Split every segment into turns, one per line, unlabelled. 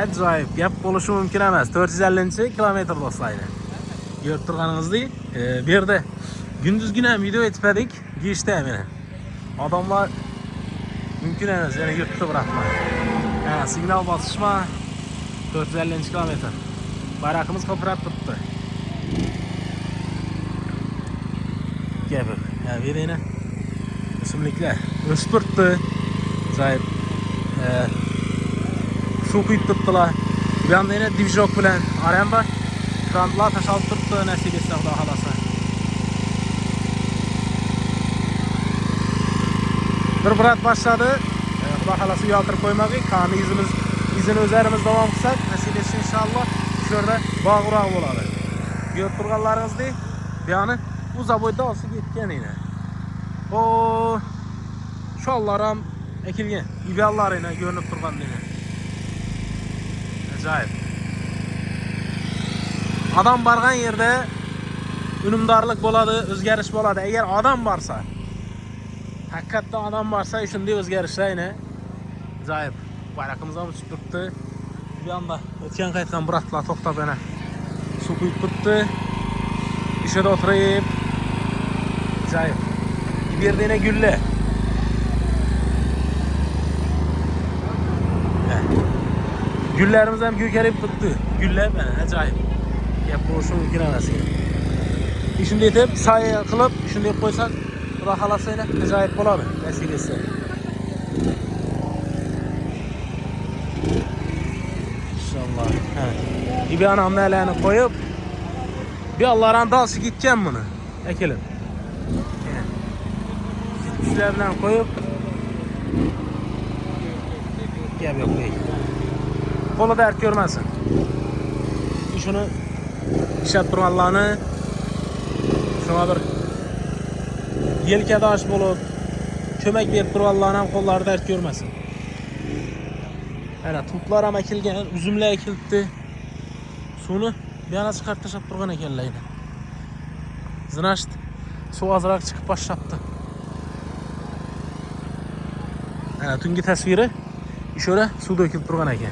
Acayip gap bo'lishi mumkin emas. 450 kilometr do'stlar. Görüp turganınızda bir yerde gündüzgün hem video etmedik. Geçti hemen. Adamlar mümkün emas yani yurtda bırakma. Signal basışma 450 kilometr. Bayrağımız kopirat tuttu. Gel ya bir yine ösümlikler öspürttü. Acayip su kuyup tuttular. Bir anda yine divjok bilen arem var. Krantlar taşalıp tuttu nasip etsek daha halası. Bir bırat başladı. Xudo halası yaltırıp koymağı. Kanı izini özlerimiz devam kısak. Nasip etsin inşallah. Şurada bağ quraq boladı. Görüp turganlarınızda bir anı uza boyda olsa gitken yine. O şallaram ekilgen. İbiyallarıyla görünüp turgan yine. Acayip. Adam bargan yerde ünümdarlık boladı, özgeriş boladı. Eğer adam varsa, hakikaten adam varsa şimdi özgerişler yine. Acayip. Bayrakımızdan tuttu. Bir anda ötken kayıtkan bıraktılar toxtab yana. Su kuyup tuttu. İşe de oturayıp. Acayip. Bir yerde yine gülle. Güllerimiz hem gökerip tuttu. Güller bana acayip. Yapılışım mümkün emas. Şimdi etip sayı kılıp şimdi koysak Xudo xalasıyla acayip boladı. Nasip etse. İnşallah. Evet. Bir anamın elini koyup bir Allah'ın dalşı gitken bunu. Ekelim. Güçlerden koyup gel yok değil. Kolu dert görmesin. Şunu işat durganlarını şuna bir yelkadaş bulup kömek verip durganlarını hem kolları dert görmesin. Yani tutlar hem ekilgen, üzümle ekildi. Sunu bir ana çıkart taşıp durgan ekenleydi. Zınaştı. Su azırak çıkıp başlattı. Yani tüngi tasviri şöyle su dökülüp durgan eken.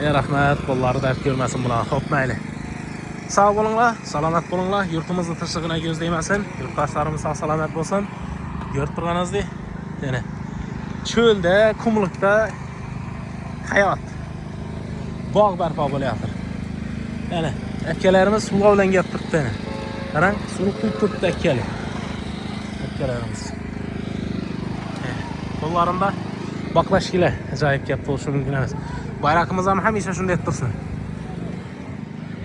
Rahmet, kolları dert görmesin buna. Hop mayli. Sağ olunlar, salamat olunlar. Yurtumuzun tırşığına göz değmesin. Yurttaşlarımız sağ salamat olsun. Görüp turganızda yani çölde, kumlukta hayat. Bağ barpa bo'layapti. Yani ekkelerimiz sular bilan gap turibdi yani. Qarang, suvni quyib turibdi ekkeli. Ekkelerimiz. Qo'llarimda baqlashkilar ajoyib gap bo'lishi mumkin emas. Bayrağımız ham hamisha shunday tursin.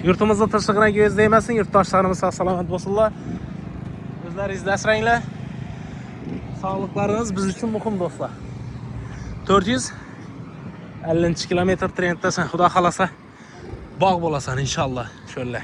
Yurtimizning tirishig'iga ko'z değmesin. Yurtdoshlarimiz sağ salamat bo'lsinlar. O'zlaringizni asranglar. Sağlıklarınız biz için muhim do'stlar. 450 kilometr trenddasan, Xudo xolasa bog' bo'lasan inshaalloh. Şöyle.